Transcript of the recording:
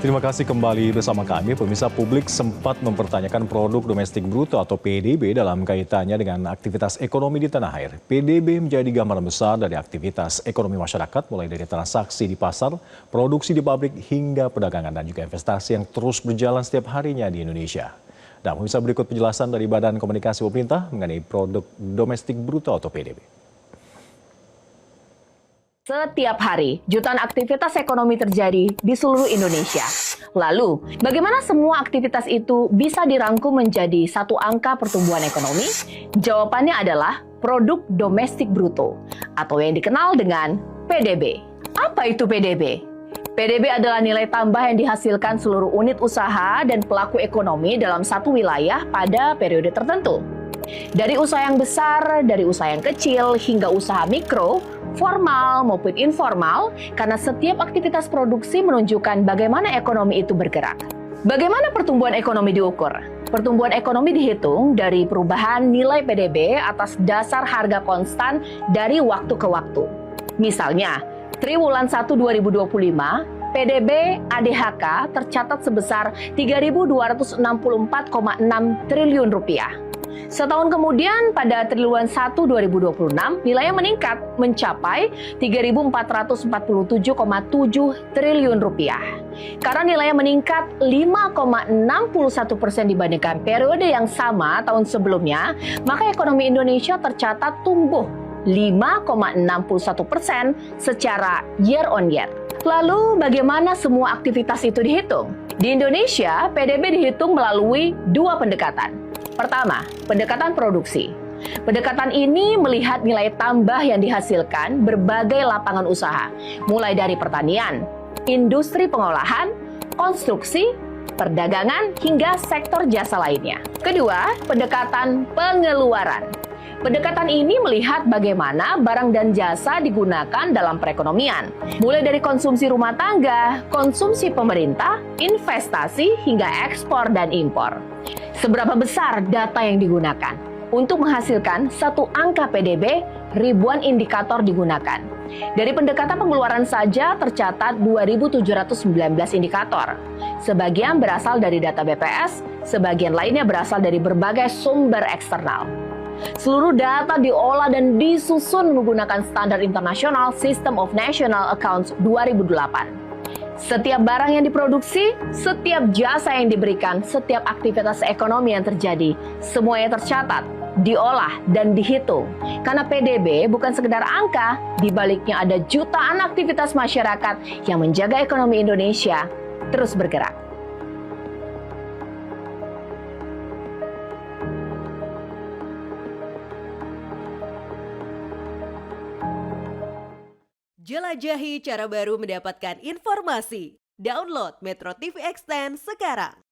Terima kasih kembali bersama kami. Pemirsa, publik sempat mempertanyakan produk domestik bruto atau PDB dalam kaitannya dengan aktivitas ekonomi di tanah air. PDB menjadi gambaran besar dari aktivitas ekonomi masyarakat, mulai dari transaksi di pasar, produksi di pabrik, hingga perdagangan dan juga investasi yang terus berjalan setiap harinya di Indonesia. Dan pemirsa, berikut penjelasan dari Badan Komunikasi Pemerintah mengenai produk domestik bruto atau PDB. Setiap hari, jutaan aktivitas ekonomi terjadi di seluruh Indonesia. Lalu, bagaimana semua aktivitas itu bisa dirangkum menjadi satu angka pertumbuhan ekonomi? Jawabannya adalah produk domestik bruto, atau yang dikenal dengan PDB. Apa itu PDB? PDB adalah nilai tambah yang dihasilkan seluruh unit usaha dan pelaku ekonomi dalam satu wilayah pada periode tertentu. Dari usaha yang besar, dari usaha yang kecil, hingga usaha mikro, formal maupun informal, karena setiap aktivitas produksi menunjukkan bagaimana ekonomi itu bergerak. Bagaimana pertumbuhan ekonomi diukur? Pertumbuhan ekonomi dihitung dari perubahan nilai PDB atas dasar harga konstan dari waktu ke waktu. Misalnya, triwulan 1 2025, PDB ADHK tercatat sebesar 3.264,6 triliun rupiah. Setahun kemudian, pada triwulan 1 2026, nilainya meningkat mencapai 3.447,7 triliun rupiah. Karena nilainya meningkat 5,61% dibandingkan periode yang sama tahun sebelumnya, maka ekonomi Indonesia tercatat tumbuh 5,61% secara year on year. Lalu, bagaimana semua aktivitas itu dihitung? Di Indonesia, PDB dihitung melalui dua pendekatan. Pertama, pendekatan produksi. Pendekatan ini melihat nilai tambah yang dihasilkan berbagai lapangan usaha, mulai dari pertanian, industri pengolahan, konstruksi, perdagangan, hingga sektor jasa lainnya. Kedua, pendekatan pengeluaran. Pendekatan ini melihat bagaimana barang dan jasa digunakan dalam perekonomian, mulai dari konsumsi rumah tangga, konsumsi pemerintah, investasi, hingga ekspor dan impor. Seberapa besar data yang digunakan? Untuk menghasilkan satu angka PDB, ribuan indikator digunakan. Dari pendekatan pengeluaran saja tercatat 2.719 indikator. Sebagian berasal dari data BPS, sebagian lainnya berasal dari berbagai sumber eksternal. Seluruh data diolah dan disusun menggunakan standar internasional System of National Accounts 2008. Setiap barang yang diproduksi, setiap jasa yang diberikan, setiap aktivitas ekonomi yang terjadi, semuanya tercatat, diolah, dan dihitung. Karena PDB bukan sekedar angka, di baliknya ada jutaan aktivitas masyarakat yang menjaga ekonomi Indonesia terus bergerak. Jelajahi cara baru mendapatkan informasi. Download Metro TV Extend sekarang.